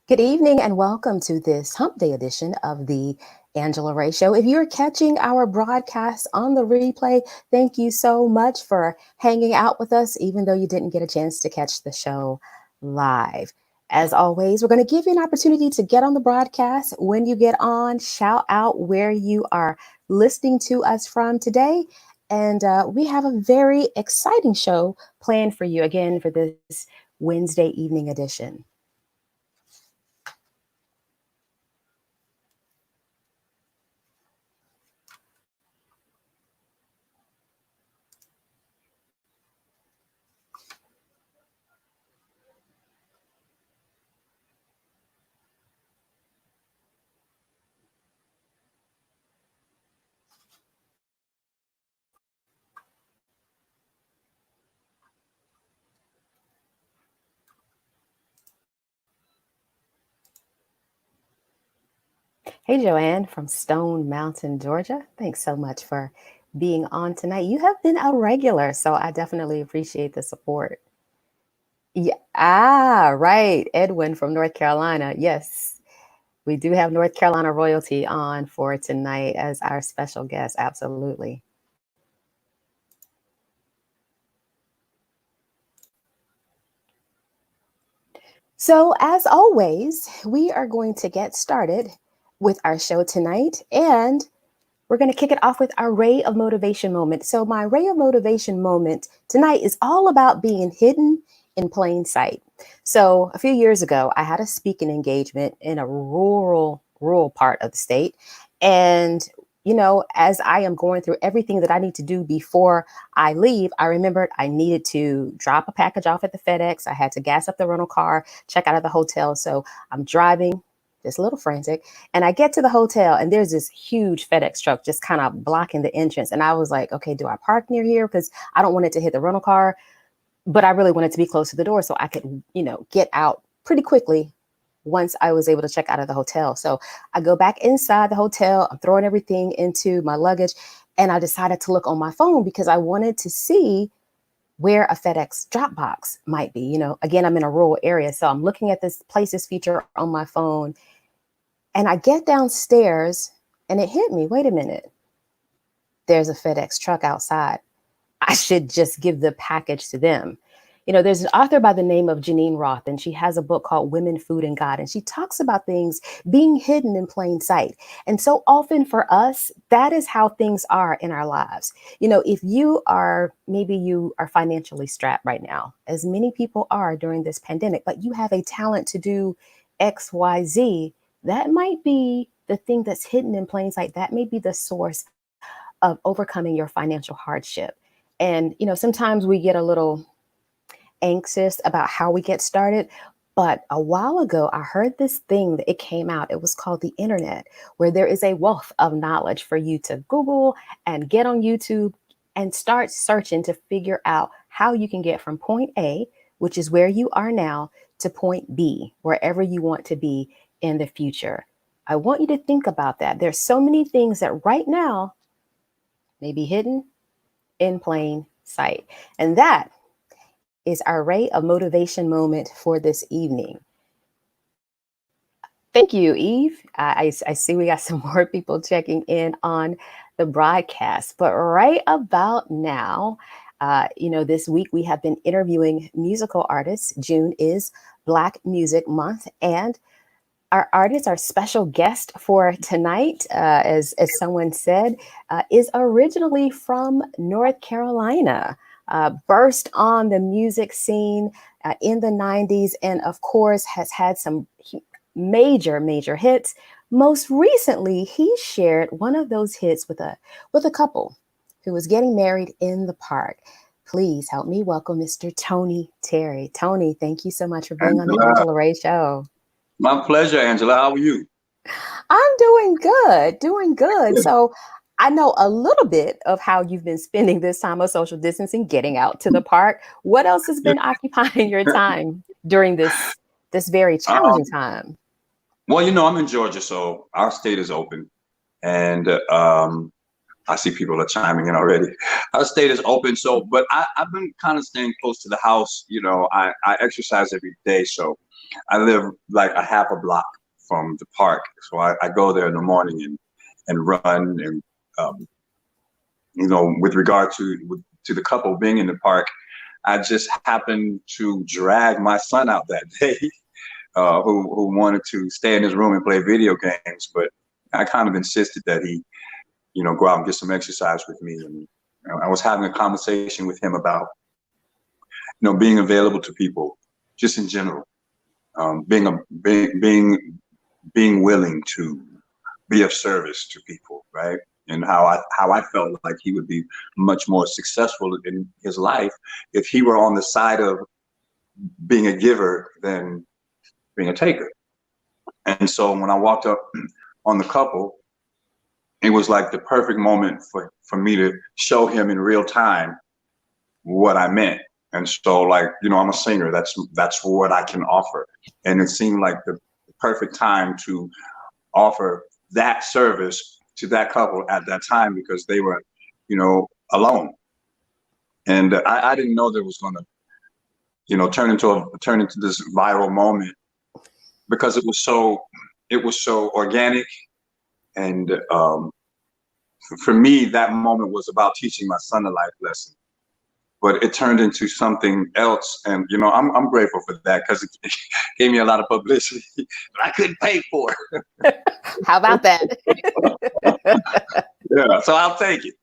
Good evening and welcome to this Hump Day edition of the Angela Ray Show. If you're catching our broadcast on the replay, thank you so much for hanging out with us, even though you didn't get a chance to catch the show live. As always, we're going to give you an opportunity to get on the broadcast. When you get on, shout out where you are listening to us from today. And we have a very exciting show planned for you again for this Wednesday evening edition. Hey, Joanne from Stone Mountain, Georgia. Thanks so much for being on tonight. You have been a regular, so I definitely appreciate the support. Yeah, right. Edwin from North Carolina. Yes, we do have North Carolina royalty on for tonight as our special guest. Absolutely. So, as always, we are going to get started with our show tonight. And we're going to kick it off with our Ray of Motivation moment. So, my Ray of Motivation moment tonight is all about being hidden in plain sight. So, a few years ago, I had a speaking engagement in a rural part of the state. And, as I am going through everything that I need to do before I leave, I remembered I needed to drop a package off at the FedEx. I had to gas up the rental car, check out of the hotel. So, I'm driving just a little frantic. And I get to the hotel and there's this huge FedEx truck just kind of blocking the entrance. And I was like, okay, do I park near here? Because I don't want it to hit the rental car, but I really wanted to be close to the door so I could, get out pretty quickly once I was able to check out of the hotel. So I go back inside the hotel, I'm throwing everything into my luggage, and I decided to look on my phone because I wanted to see where a FedEx drop box might be. Again, I'm in a rural area, so I'm looking at this places feature on my phone, and I get downstairs and it hit me. Wait a minute. There's a FedEx truck outside. I should just give the package to them. There's an author by the name of Janine Roth, and she has a book called Women, Food, and God. And she talks about things being hidden in plain sight. And so often for us, that is how things are in our lives. If maybe you are financially strapped right now, as many people are during this pandemic, but you have a talent to do XYZ, that might be the thing that's hidden in plain sight. That may be the source of overcoming your financial hardship. And, sometimes we get a little anxious about how we get started. But a while ago, I heard this thing that it came out. It was called the internet, where there is a wealth of knowledge for you to Google and get on YouTube and start searching to figure out how you can get from point A, which is where you are now, to point B, wherever you want to be in the future. I want you to think about that. There's so many things that right now may be hidden in plain sight. And that is our Ray of Motivation moment for this evening. Thank you, Eve. I see we got some more people checking in on the broadcast. But right about now, this week we have been interviewing musical artists. June is Black Music Month, and our artist, our special guest for tonight, as someone said, is originally from North Carolina. Burst on the music scene in the 90s, and of course has had some major hits. Most recently, he shared one of those hits with a couple who was getting married in the park. Please help me welcome Mr. Tony Terry. Tony, thank you so much for being on the Angela, Angela Ray Show. my pleasure, Angela. How are you? I'm doing good, doing good. So I know a little bit of how you've been spending this time of social distancing, getting out to the park. What else has been occupying your time during this very challenging Um, time? well, I'm in Georgia, so our state is open, and I see people are chiming in already. Our state is open, so but I've been kind of staying close to the house. I exercise every day, so I live like a half a block from the park. So I go there in the morning and run and with regard to the couple being in the park, I just happened to drag my son out that day, who wanted to stay in his room and play video games, but I kind of insisted that he go out and get some exercise with me. And I was having a conversation with him about, being available to people, just in general, being willing to be of service to people, right? And how I felt like he would be much more successful in his life if he were on the side of being a giver than being a taker. And so when I walked up on the couple, it was like the perfect moment for me to show him in real time what I meant. And so, I'm a singer. That's what I can offer. And it seemed like the perfect time to offer that service to that couple at that time, because they were, alone. And I didn't know there was going to, turn into this viral moment, because it was so organic. And for me, that moment was about teaching my son a life lesson, but it turned into something else. And, I'm grateful for that, because it gave me a lot of publicity that I couldn't pay for. How about that? Yeah, so I'll take it.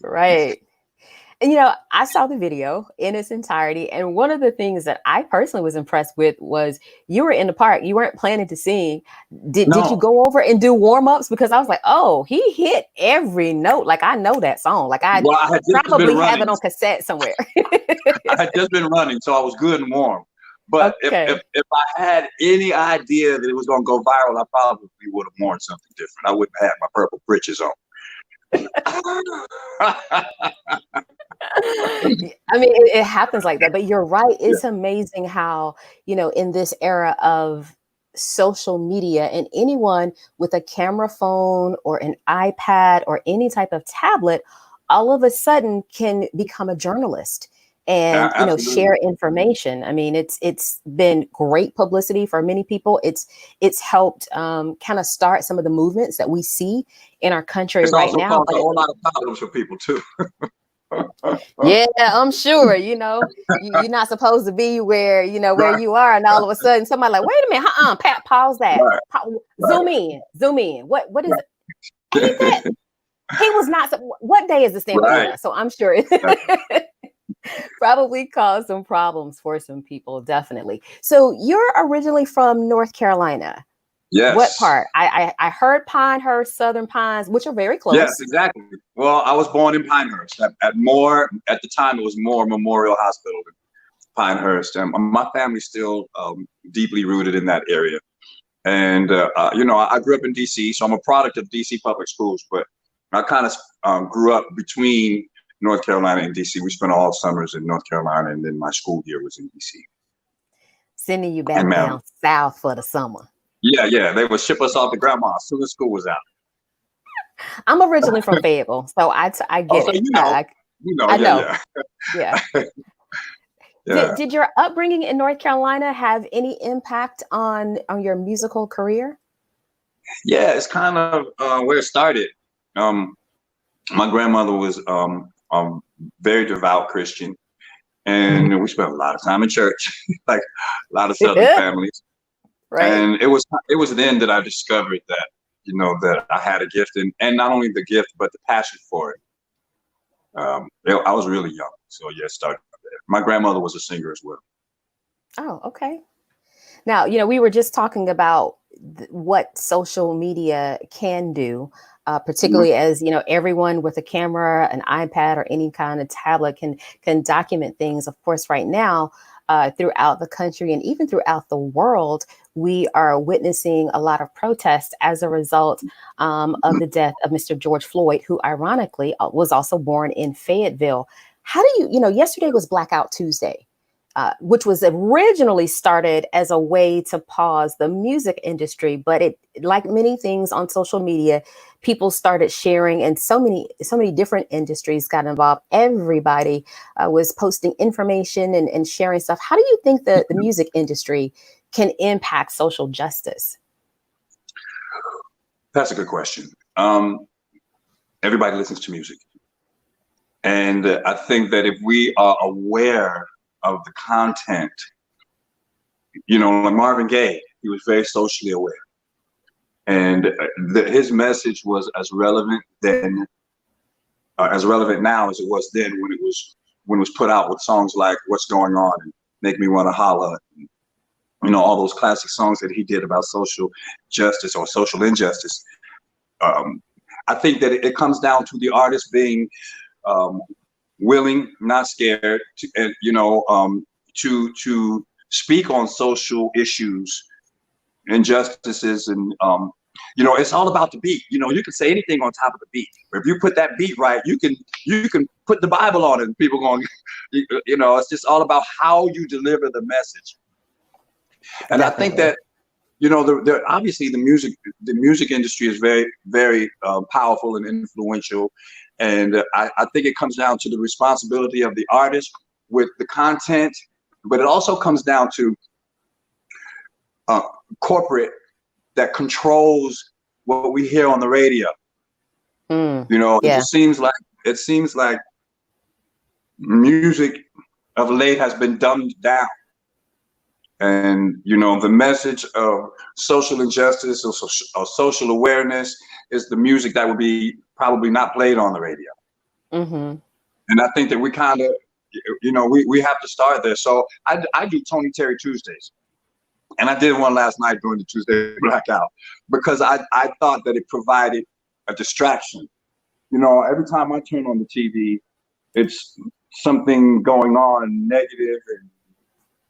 Right. And, I saw the video in its entirety. And one of the things that I personally was impressed with was you were in the park. You weren't planning to sing. Did you go over and do warm-ups? Because I was like, oh, he hit every note. Like, I know that song. Like, I probably have it on cassette somewhere. I had just been running, so I was good and warm. But if I had any idea that it was going to go viral, I probably would have worn something different. I wouldn't have had my purple britches on. I mean, it happens like that, but you're right. It's amazing how, in this era of social media, and anyone with a camera phone or an iPad or any type of tablet, all of a sudden can become a journalist and, share information. I mean, it's been great publicity for many people. It's helped kind of start some of the movements that we see in our country right now. It's also caused a whole lot of problems for people too. Yeah, I'm sure, you're not supposed to be where you are. And all of a sudden somebody like, wait a minute, Pat, pause that. Zoom in. What is it? Ain't that? He was not. What day is this thing? Right. So I'm sure it probably caused some problems for some people. Definitely. So you're originally from North Carolina. Yes. What part? I heard Pinehurst, Southern Pines, which are very close. Yes, exactly. Well, I was born in Pinehurst at the time it was Moore Memorial Hospital in Pinehurst. And my family's still deeply rooted in that area. And, I grew up in DC, so I'm a product of DC public schools, but I kind of grew up between North Carolina and DC. We spent all summers in North Carolina, and then my school year was in DC. Sending you back down south for the summer. Yeah. They would ship us off to grandma as soon as school was out. I'm originally from Fayetteville, so I get it. I know. Yeah. Yeah. Did your upbringing in North Carolina have any impact on your musical career? Yeah, it's kind of where it started. My grandmother was a very devout Christian, and we spent a lot of time in church, like a lot of Southern families. Right. And it was then that I discovered that, that I had a gift, and not only the gift, but the passion for it. I was really young. So it started there. My grandmother was a singer as well. Oh, okay. Now, we were just talking about what social media can do, particularly as, everyone with a camera, an iPad, or any kind of tablet can document things. Of course, right now, throughout the country and even throughout the world, we are witnessing a lot of protests as a result of the death of Mr. George Floyd, who ironically was also born in Fayetteville. How do yesterday was Blackout Tuesday. which was originally started as a way to pause the music industry, but it, like many things on social media, people started sharing, and so many different industries got involved. Everybody was posting information and sharing stuff. How do you think the music industry can impact social justice? That's a good question. Everybody listens to music. And I think that if we are aware of the content, you know, like Marvin Gaye, he was very socially aware. And his message was as relevant then, as relevant now as it was then when it was put out with songs like "What's Going On" and "Make Me Wanna Holla," and, you know, all those classic songs that he did about social justice or social injustice. I think that it comes down to the artist being willing, not scared, to, and you know, to speak on social issues, injustices, and you know, it's all about the beat. You know, you can say anything on top of the beat. If you put that beat right, you can put the Bible on it, and people going, you know, it's just all about how you deliver the message. And I think that, you know, obviously the music industry is very, very powerful and influential. And I think it comes down to the responsibility of the artist with the content, but it also comes down to corporate that controls what we hear on the radio. You know, yeah. it seems like music of late has been dumbed down. And, you know, the message of social injustice or social awareness is the music that would be probably not played on the radio. And I think that we kind of, you know, we have to start there. So I do Tony Terry Tuesdays. And I did one last night during the Tuesday blackout because I thought that it provided a distraction. You know, every time I turn on the TV, it's something going on negative, and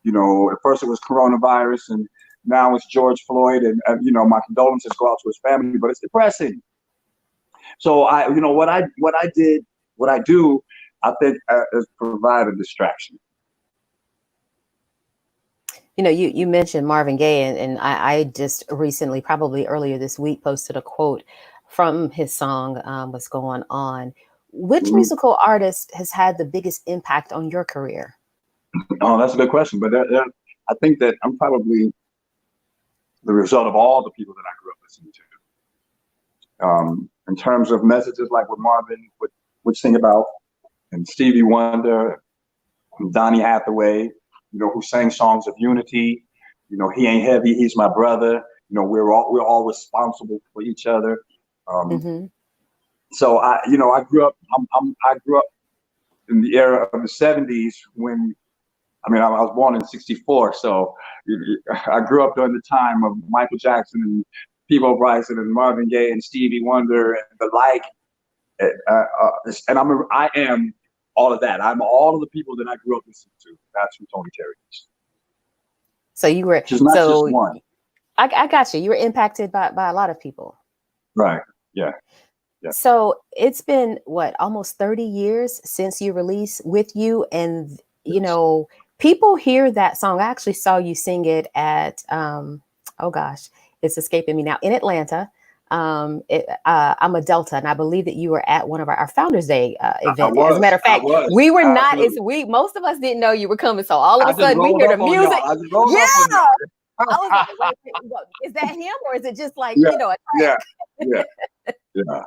you know, at first it was coronavirus, and now it's George Floyd, and you know, my condolences go out to his family, but it's depressing. So you know, what I do, I think is provide a distraction. You know, you mentioned Marvin Gaye, and I just recently, probably earlier this week, posted a quote from his song, What's Going On. Which musical artist has had the biggest impact on your career? Oh, that's a good question. But I think that I'm probably the result of all the people that I grew up listening to. In terms of messages like what Marvin would sing about, and Stevie Wonder, and Donny Hathaway, you know, who sang songs of unity. You know, he ain't heavy, he's my brother. You know, we're all responsible for each other. So I grew up. I grew up in the era of the '70s when. I mean, I was born in '64, so I grew up during the time of Michael Jackson and Peabo Bryson and Marvin Gaye and Stevie Wonder and the like. And I am all of that. I'm all of the people that I grew up listening to. That's who Tony Terry is. So you were just not just one. I got you. You were impacted by a lot of people. Right. Yeah. Yeah. So it's been what, almost 30 years since you released With You, and you know, people hear that song. I actually saw you sing it at oh gosh, it's escaping me now, in Atlanta. I'm a Delta, and I believe that you were at one of our Founders Day event. As a matter of fact, we were not. Most of us didn't know you were coming, so all of a sudden we hear the music. Yeah, I was like, wait, is that him, or is it just like, you know, a track? Yeah.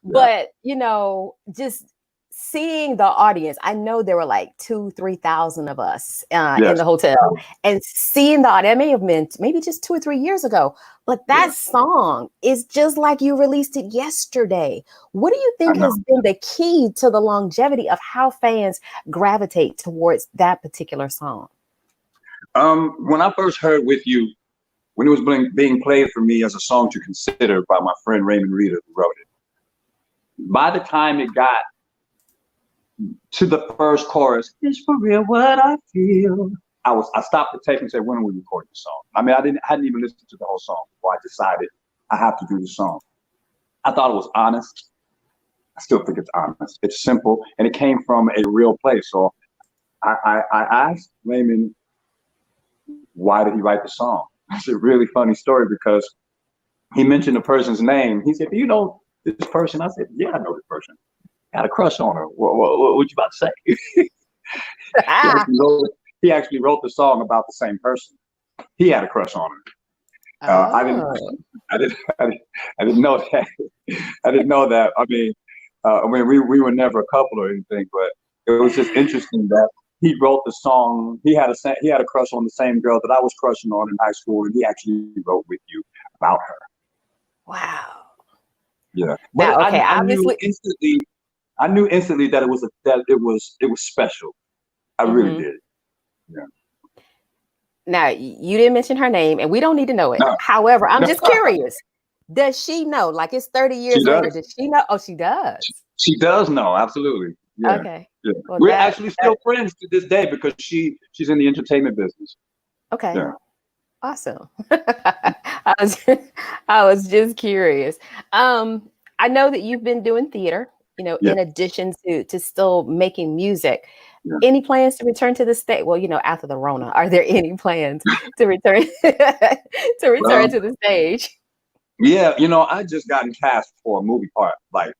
But you know, just seeing the audience, I know there were like 2,000-3,000 of us in the hotel, and seeing the audience, may have been maybe just 2 or 3 years ago, but that song is just like you released it yesterday. What do you think has been the key to the longevity of how fans gravitate towards that particular song? When I first heard With You, when it was being played for me as a song to consider by my friend Raymond Reeder, who wrote it, by the time it got to the first chorus, "It's for real what I feel," I stopped the tape and said, "When are we recording the song?" I mean, I hadn't even listened to the whole song before I decided I have to do the song. I thought it was honest. I still think it's honest. It's simple, and it came from a real place. So I asked Raymond, why did he write the song? It's a really funny story because he mentioned the person's name. He said, "Do you know this person?" I said, "Yeah, I know this person. I had a crush on her." What you about to say? he, Ah, actually wrote, he actually wrote the song about the same person. He had a crush on her. I didn't. oh, I didn't. I didn't know that. I didn't know that. I mean, we were never a couple or anything, but it was just interesting that he wrote the song. He had a crush on the same girl that I was crushing on in high school, and he actually wrote "With You" about her. wow. Yeah, but Now, okay, I knew obviously. instantly. I knew instantly that it was special. I really Mhm. did. Yeah. Now, you didn't mention her name, and we don't need to know it. No, However, I'm no, just curious. Does she know? Like it's 30 she years later. does. Does she know? Oh, she does. She does know. Absolutely. Yeah. Okay. Yeah. Well, We're that, actually that still friends to this day because she's in the entertainment business. okay. Yeah. Awesome. I was just curious. Um, I know that you've been doing theater, Yeah. in addition to still making music. Yeah. Any plans to return to the state? Well, after the Rona, are there any plans to return to return Well, to the stage? yeah, I just gotten cast for a movie part like a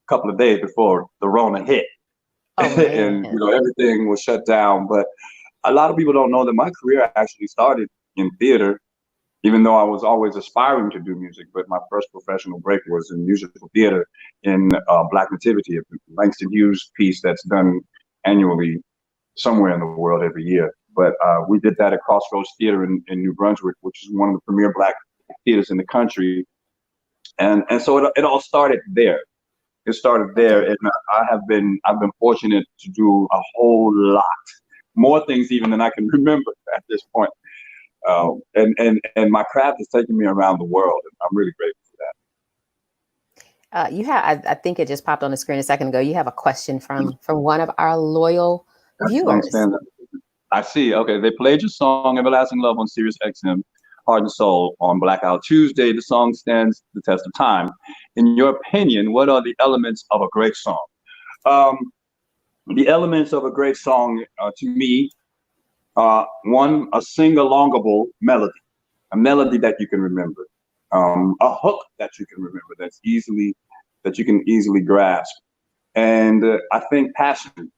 couple of days before the Rona hit. Oh And man. everything was shut down. But a lot of people don't know that my career actually started in theater, even though I was always aspiring to do music. But my first professional break was in musical theater in Black Nativity, a Langston Hughes piece that's done annually somewhere in the world every year. But we did that at Crossroads Theater in New Brunswick, which is one of the premier Black theaters in the country. And so it all started there. It started there, Okay. and I've been fortunate to do a whole lot more things even than I can remember at this point. And my craft has taken me around the world, and I'm really grateful for You have. I think it just popped on the screen a second ago. You have a question from one of our loyal that. Song viewers. stands. I see. Okay, they played your song "Everlasting Love" on Sirius XM, Heart and Soul on Blackout Tuesday. The song stands the test of time. In your opinion, what are the elements of a great song? Um, the elements of a great song, to me, one, a sing-alongable melody, a melody that you can remember, a hook that you can remember, that you can easily grasp, and I think passion.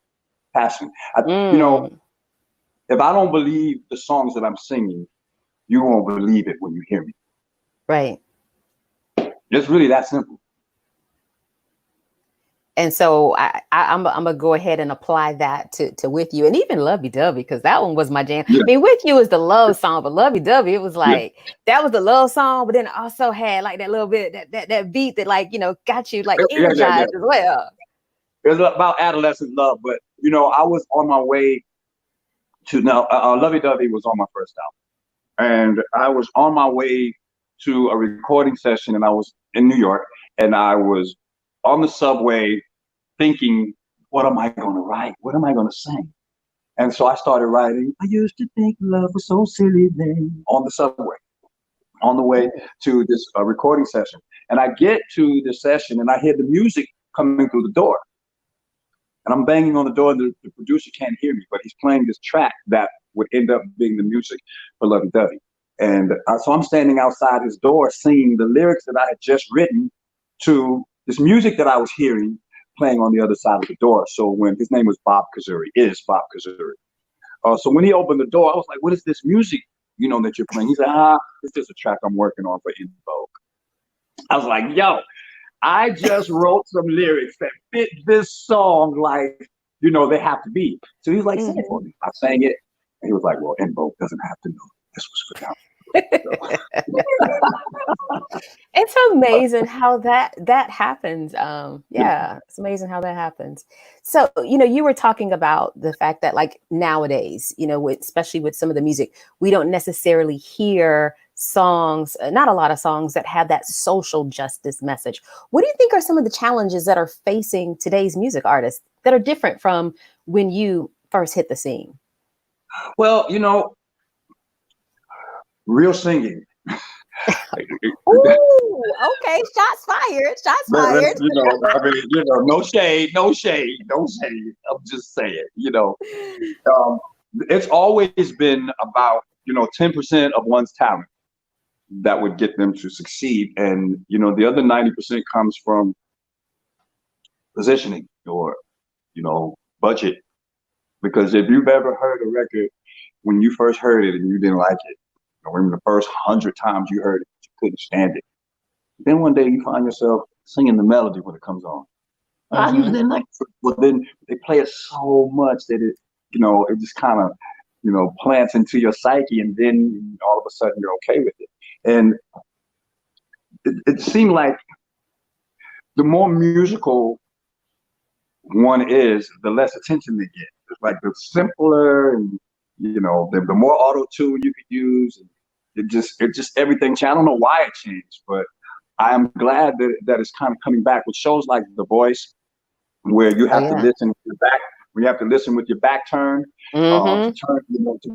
Mm, If I don't believe the songs that I'm singing, you won't believe it when you hear me. right. It's really that simple. And so I'm gonna go ahead and apply that to With You, and even Lovey Dovey, because that one was my jam. I Yeah, mean, With You is the love song, but Lovey Dovey, it was yeah, like that was the love song, but then it also had like that little bit that beat that like got you like yeah. energized as well. It's about adolescent love, but I was on my way to now. Lovey Dovey was on my first album, and I was on my way to a recording session, and I was in New York, and I was on the subway thinking, what am I going to write? What am I going to sing? And so I started writing, I used to think love was so silly then, on the subway, on the way Mm, to this recording session. And I get to the session and I hear the music coming through the door. And I'm banging on the door, and the producer can't hear me, but he's playing this track that would end up being the music for Lovey Dovey. And so I'm standing outside his door singing the lyrics that I had just written to this music that I was hearing playing on the other side of the door. So when his name was Bob Kazuri, is Bob Kazuri. So when he opened the door, I was like, what is this music, that you're playing? He said, it's just a track I'm working on for In Vogue. I was like, yo, I just wrote some lyrics that fit this song like, they have to be. So he was like, sing it for mhm. me. I sang it. And he was like, well, In Vogue doesn't have to know. This was for them. It's amazing how that happens. Yeah. Yeah, it's amazing how that happens. So, you were talking about the fact that like nowadays, especially with some of the music, we don't necessarily hear songs, not a lot of songs that have that social justice message. What do you think are some of the challenges that are facing today's music artists that are different from when you first hit the scene? Well, real singing. Ooh, okay. Shots fired. Shots fired. I mean, no shade, no shade, no shade. I'm just saying, um, it's always been about, 10% of one's talent that would get them to succeed. And, the other 90% comes from positioning or, budget. Because if you've ever heard a record when you first heard it and you didn't like it, or when the first 100 times you heard it, you couldn't stand it. Then one day you find yourself singing the melody when it comes on. I usually didn't like it. But then they play it so much that it just kind of, plants into your psyche, and then all of a sudden you're okay with it. And it seemed like the more musical one is, the less attention they get. It's like the simpler and the more auto tune you could use. It just everything. I don't know why it changed, but I'm glad that it's kind of coming back with shows like The Voice, where you have to listen with your back. You have to listen with your back turned, to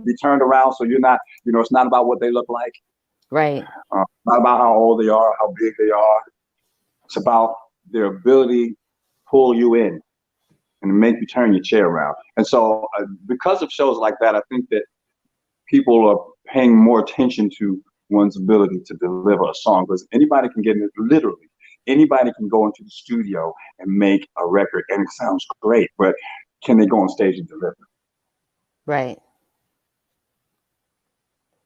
be turned around, so you're not, it's not about what they look like, right? Not about how old they are, how big they are. It's about their ability to pull you in and make you turn your chair around. And so, because of shows like that, I think that people are paying more attention to one's ability to deliver a song, because anybody can get it. Literally, anybody can go into the studio and make a record, and it sounds great, but can they go on stage and deliver? Right.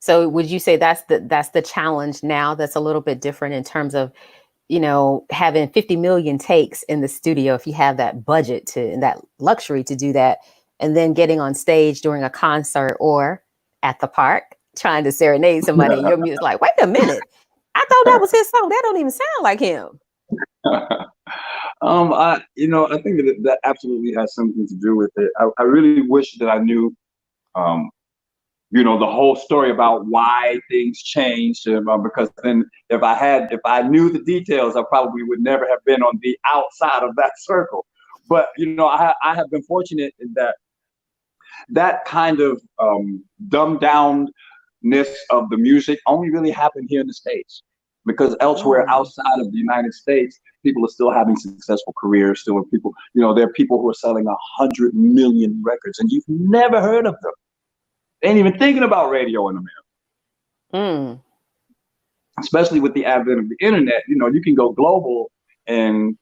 So would you say that's the challenge now? That's a little bit different in terms of, having 50 million takes in the studio, if you have that budget and that luxury to do that, and then getting on stage during a concert or at the park trying to serenade somebody, and your music's like, wait a minute, I thought that was his song. That don't even sound like him. I think that absolutely has something to do with it. I really wish that I knew, the whole story about why things changed, because then if I knew the details, I probably would never have been on the outside of that circle. But, I have been fortunate in that kind of dumbed downness of the music only really happened here in the States. Because elsewhere outside of the United States, people are still having successful careers. Still, people, there are people who are selling 100 million records, and you've never heard of them. They ain't even thinking about radio in America. Especially with the advent of the internet, you can go global, and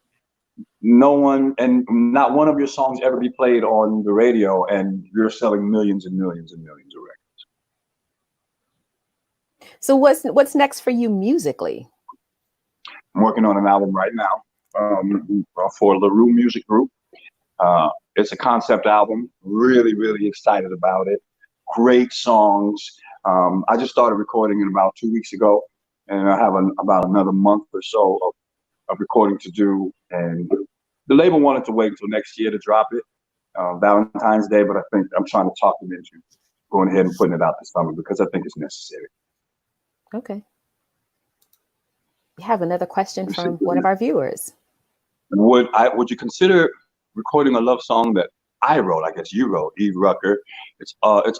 not one of your songs ever be played on the radio, and you're selling millions and millions and millions of records. So what's next for you musically? I'm working on an album right now for LaRue Music Group. It's a concept album. Really, really excited about it. Great songs. I just started recording it about 2 weeks ago, and I have about another month or so of recording to do. And the label wanted to wait until next year to drop it, Valentine's Day, but I think I'm trying to talk them into going ahead and putting it out this summer because I think it's necessary. Okay. We have another question from one of our viewers. Would you consider recording a love song that I wrote? I guess you wrote, Eve Rucker. It's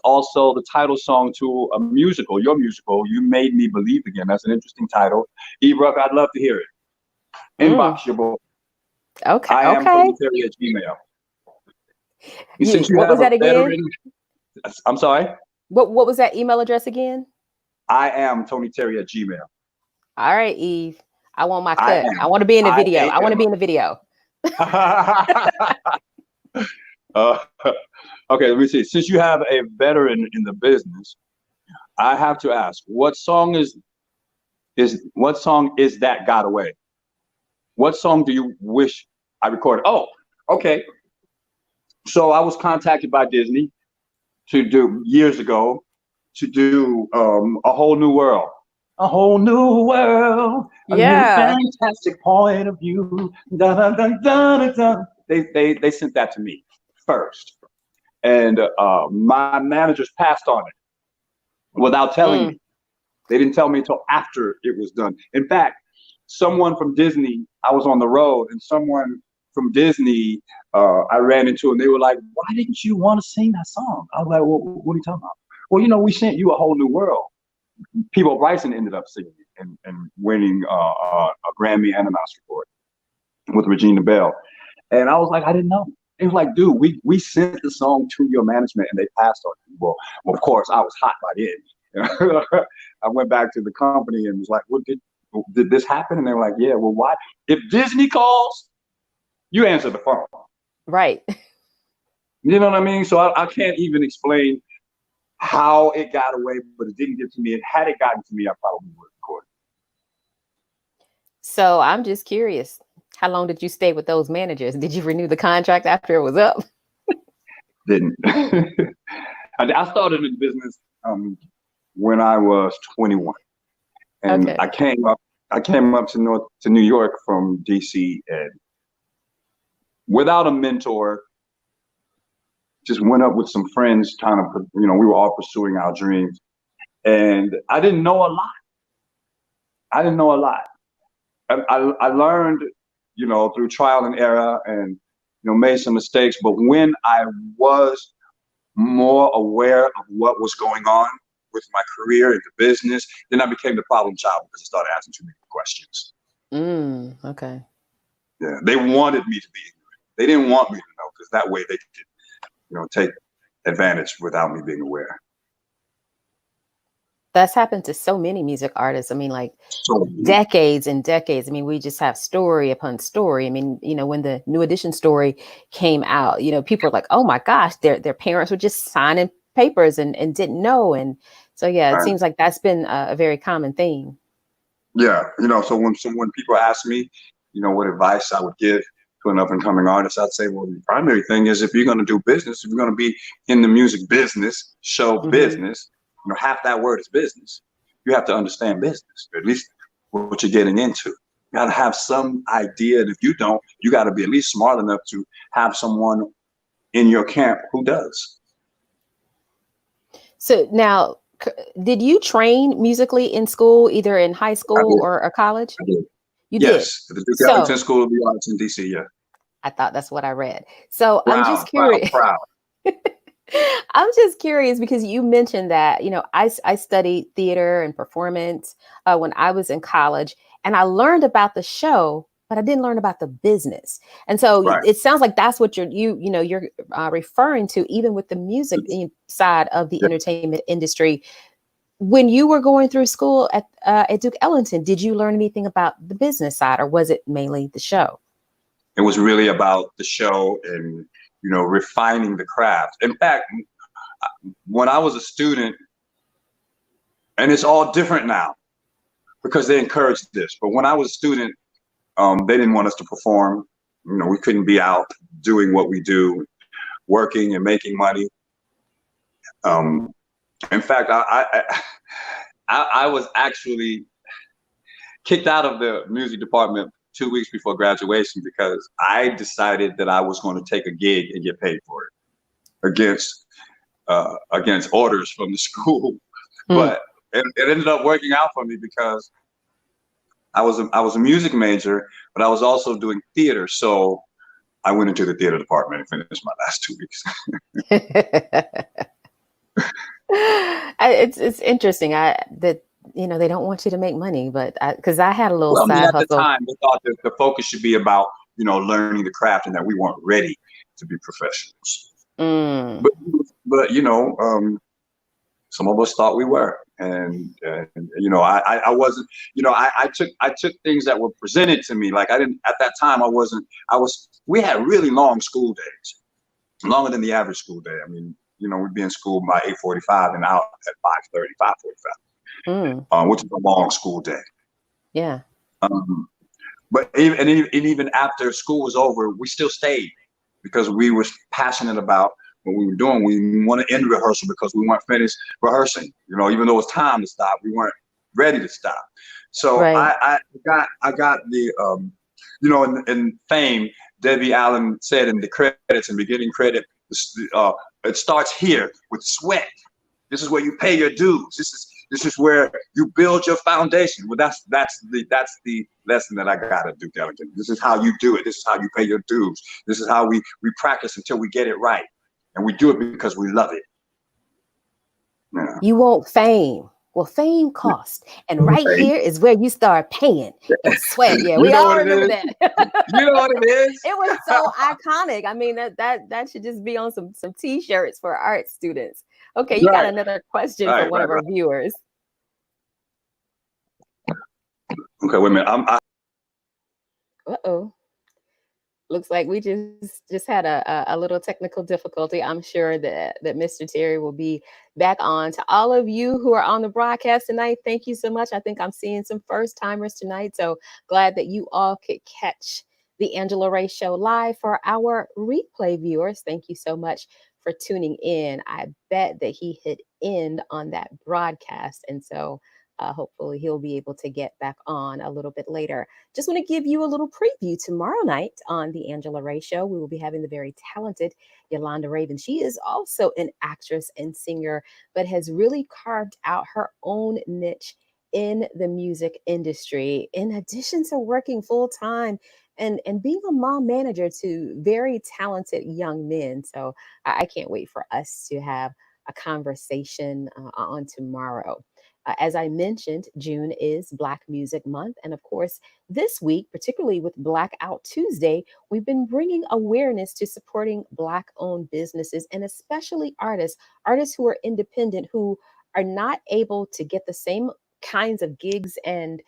also the title song to a musical, your musical, You Made Me Believe Again. That's an interesting title. Eve Rucker, I'd love to hear it. Inbox your book. Okay. I am Tony Terry at Gmail. What was that again? I'm sorry? What was that email address again? I am Tony Terry at Gmail. All right, Eve. I want my cut. I want to be in the video. I want to be in the video. Okay, let me see. Since you have a veteran in the business, I have to ask, what song is that got away? What song do you wish I recorded? Oh, okay. So I was contacted by Disney years ago to do A Whole New World. A whole new world. Yeah. A new fantastic point of view. Da, da, da, da, da, da. They sent that to me first. And my managers passed on it without telling me. They didn't tell me until after it was done. In fact, someone from Disney, I was on the road, and someone from Disney I ran into, and they were like, why didn't you want to sing that song? I was like, well, what are you talking about? Well, we sent you A Whole New World. Peabo Bryson ended up singing it, and winning a Grammy and an Oscar for it with Regina Bell. And I was like, I didn't know. It was like, dude, we sent the song to your management and they passed on it. Well, of course, I was hot by then. I went back to the company and was like, what did this happen? And they were like, yeah, well, why? If Disney calls, you answer the phone. Right. You know what I mean? So I can't even explain how it got away, but it didn't get to me. And had it gotten to me, I probably would have recorded. So I'm just curious, how long did you stay with those managers? Did you renew the contract after it was up? Didn't. I started in business when I was 21, and Okay. I came up to New York from DC, and without a mentor, just went up with some friends, kind of, we were all pursuing our dreams, and I didn't know a lot. I learned, through trial and error, and made some mistakes. But when I was more aware of what was going on with my career and the business, then I became the problem child because I started asking too many questions. Okay. Yeah, they wanted me to be ignorant. They didn't want me to know, because that way they could, take advantage without me being aware. That's happened to so many music artists. I mean, like decades and decades. I mean, we just have story upon story. I mean, when the New Edition story came out, people were like, oh my gosh, their parents were just signing papers and didn't know. And so, yeah, it seems like that's been a very common thing. Yeah. So when people ask me, what advice I would give to an up and coming artist, I'd say, well, the primary thing is, if you're going to do business, if you're going to be in the music business, show business, half that word is business. You have to understand business, or at least what you're getting into. You got to have some idea. And if you don't, you got to be at least smart enough to have someone in your camp who does. So now, did you train musically in school, either in high school or college? I did. You yes, did? the Duke Ellington School of the Arts in DC, yeah. I thought that's what I read. So Proud, I'm just curious. Proud. I'm just curious because you mentioned that, I studied theater and performance when I was in college, and I learned about the show, but I didn't learn about the business. And so it sounds like that's what you're referring to, even with the music side of the entertainment industry. When you were going through school at Duke Ellington, did you learn anything about the business side, or was it mainly the show? It was really about the show and, refining the craft. In fact, when I was a student, and it's all different now because they encouraged this, but when I was a student, they didn't want us to perform. We couldn't be out doing what we do, working and making money. In fact, I was actually kicked out of the music department 2 weeks before graduation because I decided that I was going to take a gig and get paid for it against orders from the school. But it ended up working out for me because I was a music major, but I was also doing theater. So I went into the theater department and finished my last 2 weeks. It's interesting that they don't want you to make money, but because I had a little side at hustle. At the time, they thought that the focus should be about learning the craft, and that we weren't ready to be professionals. But some of us thought we were, and I wasn't. I took things that were presented to me. Like I didn't at that time. We had really long school days, longer than the average school day. I mean, we'd be in school by 8:45 and out at 5:30, 5:45, which is a long school day. Yeah. But even after school was over, we still stayed because we were passionate about what we were doing. We wanted to end rehearsal because we weren't finished rehearsing. Even though it was time to stop, we weren't ready to stop. So I got the in Fame, Debbie Allen said in the credits and beginning credit, it starts here with sweat. This is where you pay your dues. This is where you build your foundation. Well, that's the lesson that I got at Duke Ellington. This is how you do it. This is how you pay your dues. This is how we practice until we get it right, and we do it because we love it. Yeah. You want fame. Well, fame costs. And right here is where you start paying in sweat. Yeah, You we know all what it remember is? that. You know what it is? It was so iconic. I mean, that should just be on some t-shirts for art students. Okay, you got Right, another question for right, one right, of our right. viewers. Okay, wait a minute. Uh-oh. Looks like we just had a little technical difficulty. I'm sure that Mr. Terry will be back on. To all of you who are on the broadcast tonight, thank you so much. I think I'm seeing some first timers tonight, so glad that you all could catch the Angela Ray Show live. For our replay viewers, thank you so much for tuning in. I bet that he hit end on that broadcast, and so hopefully he'll be able to get back on a little bit later. Just want to give you a little preview. Tomorrow night on the Angela Ray Show, we will be having the very talented Yolanda Raven. She is also an actress and singer, but has really carved out her own niche in the music industry, in addition to working full time and being a mom manager to very talented young men. So I can't wait for us to have a conversation on tomorrow. As I mentioned, June is Black Music Month. And of course, this week, particularly with Blackout Tuesday, we've been bringing awareness to supporting Black owned businesses and especially artists who are independent, who are not able to get the same kinds of gigs and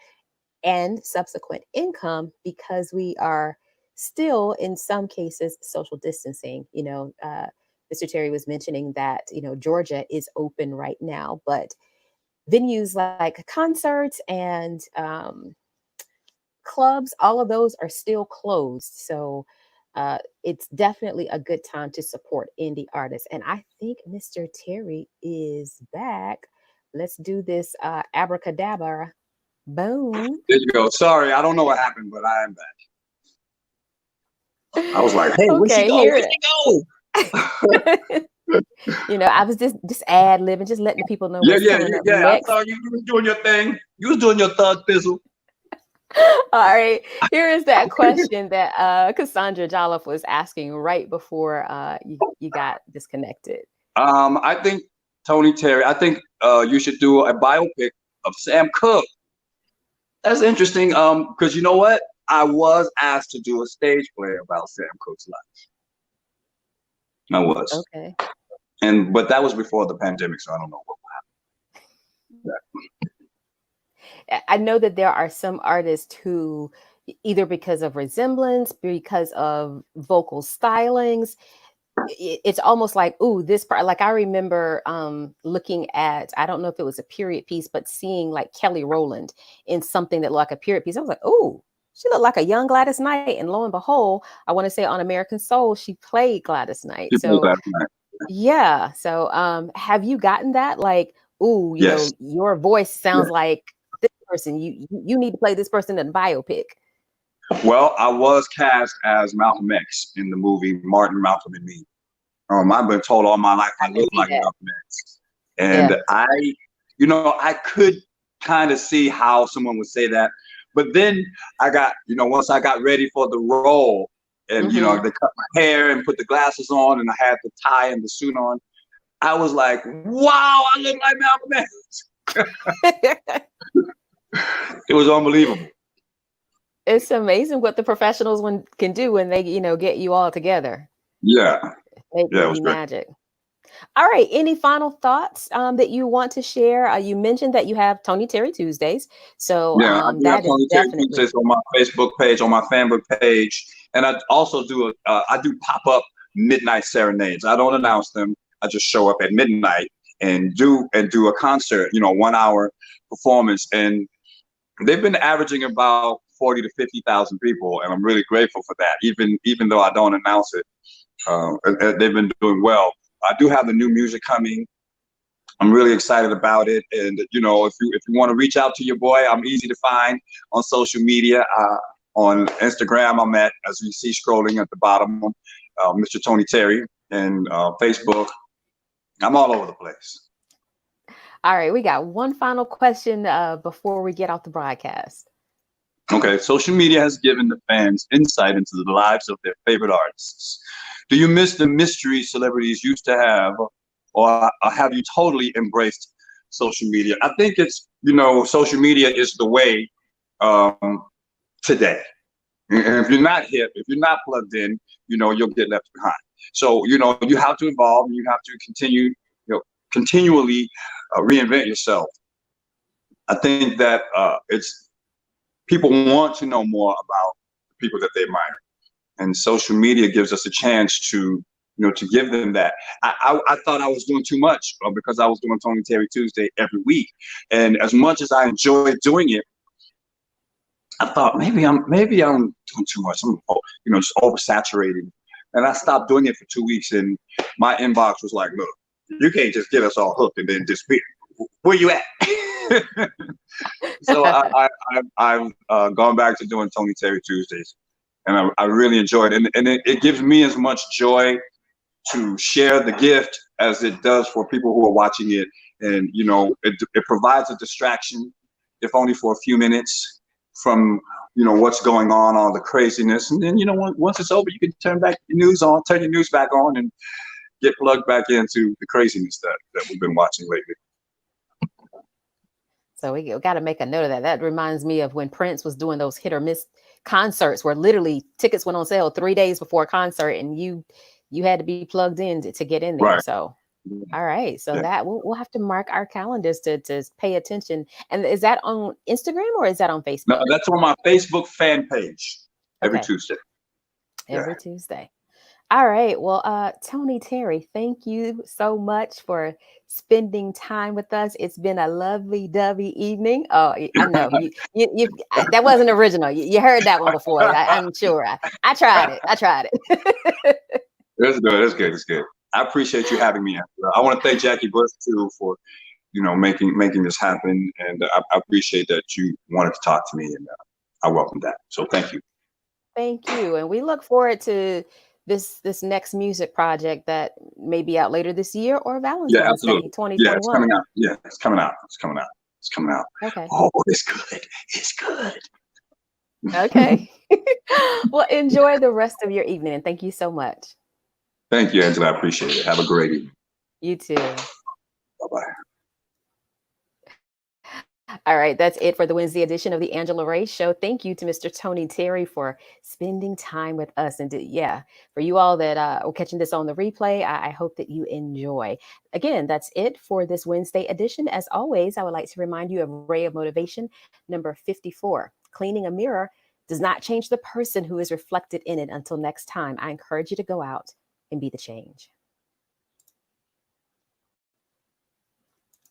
subsequent income because we are still in some cases social distancing. Mr. Terry was mentioning that Georgia is open right now, but venues like concerts and clubs, all of those are still closed. So it's definitely a good time to support indie artists. And I think Mr. Terry is back. Let's do this abracadabra. Boom. There you go. Sorry, I don't know what happened, but I am back. I was like, hey, where'd she Okay, go? here. Where'd she go? I was just ad libbing, just letting the people know Yeah, what's yeah, coming up yeah. I next. saw you was doing your thing. You was doing your thug fizzle. All right. Here is that question that Cassandra Jolliffe was asking right before you got disconnected. I think Tony Terry. I think you should do a biopic of Sam Cooke. That's interesting. Because you know what? I was asked to do a stage play about Sam Cooke's life. I was. Okay. But that was before the pandemic, so I don't know what will happen. I know that there are some artists who, either because of resemblance, because of vocal stylings, it's almost like, ooh, this part. Like I remember looking at, I don't know if it was a period piece, but seeing like Kelly Rowland in something that looked like a period piece. I was like, ooh, she looked like a young Gladys Knight. And lo and behold, I want to say on American Soul, she played Gladys Knight. So yeah. So have you gotten that? Like, ooh, Yes. your voice sounds like this person. You need to play this person in a biopic. Well, I was cast as Malcolm X in the movie Martin, Malcolm and Me. I've been told all my life I look like Malcolm X. And Yeah. I could kind of see how someone would say that. But then I got, once I got ready for the role and, they cut my hair and put the glasses on and I had the tie and the suit on, I was like, wow, I look like Malcolm X. It was unbelievable. It's amazing what the professionals can do when they, get you all together. Yeah. It was magic. All right. Any final thoughts that you want to share? You mentioned that you have Tony Terry Tuesdays. So I do have Tony Terry Tuesdays on my Facebook page, on my fanbook page. And I also do pop-up midnight serenades. I don't announce them. I just show up at midnight and do a concert, 1 hour performance. And they've been averaging about 40 to 50,000 people. And I'm really grateful for that. Even though I don't announce it, they've been doing well. I do have the new music coming. I'm really excited about it. And, if you want to reach out to your boy, I'm easy to find on social media. On Instagram, I'm at, as you see scrolling at the bottom, Mr. Tony Terry, and Facebook. I'm all over the place. All right. We got one final question before we get off the broadcast. Okay. Social media has given the fans insight into the lives of their favorite artists. Do you miss the mystery celebrities used to have, or have you totally embraced social media. I think it's, social media is the way today. And if you're not hip, if you're not plugged in, you'll get left behind. So, you have to evolve and you have to continually reinvent yourself. I think that it's people want to know more about the people that they admire. And social media gives us a chance to, to give them that. I thought I was doing too much because I was doing Tony Terry Tuesday every week. And as much as I enjoyed doing it, I thought maybe I'm doing too much. I'm, just oversaturated. And I stopped doing it for 2 weeks, and my inbox was like, "Look, you can't just get us all hooked and then disappear. Where you at?" So I've gone back to doing Tony Terry Tuesdays, and I really enjoyed it. And it gives me as much joy to share the gift as it does for people who are watching it. And it provides a distraction, if only for a few minutes, from what's going on, all the craziness. And then once it's over, you can turn your news back on, and get plugged back into the craziness that we've been watching lately. So we got to make a note of that. That reminds me of when Prince was doing those hit or miss concerts where literally tickets went on sale 3 days before a concert, and you had to be plugged in to get in there. Right. So all right, so that we'll have to mark our calendars to pay attention. And is that on Instagram or is that on Facebook? No, that's on my Facebook fan page every Tuesday. Every Tuesday. All right. Well, Tony Terry, thank you so much for spending time with us. It's been a lovey-dovey evening. Oh, I know you that wasn't original. You heard that one before. I'm sure. I tried it. That's good. It's good. I appreciate you having me. I want to thank Jackie Bush too for, making this happen, and I appreciate that you wanted to talk to me, and I welcome that. So thank you. Thank you, and we look forward to this next music project that may be out later this year or Valentine's Day 2021. Yeah, it's coming out. Yeah, it's coming out. Okay. Oh, it's good. It's good. Okay. Well, enjoy the rest of your evening, and thank you so much. Thank you, Angela. I appreciate it. Have a great evening. You too. Bye-bye. All right, that's it for the Wednesday edition of the Angela Ray Show. Thank you to Mr. Tony Terry for spending time with us. And for you all that are catching this on the replay, I hope that you enjoy. Again, that's it for this Wednesday edition. As always, I would like to remind you of Ray of Motivation number 54. Cleaning a mirror does not change the person who is reflected in it. Until next time, I encourage you to go out and be the change.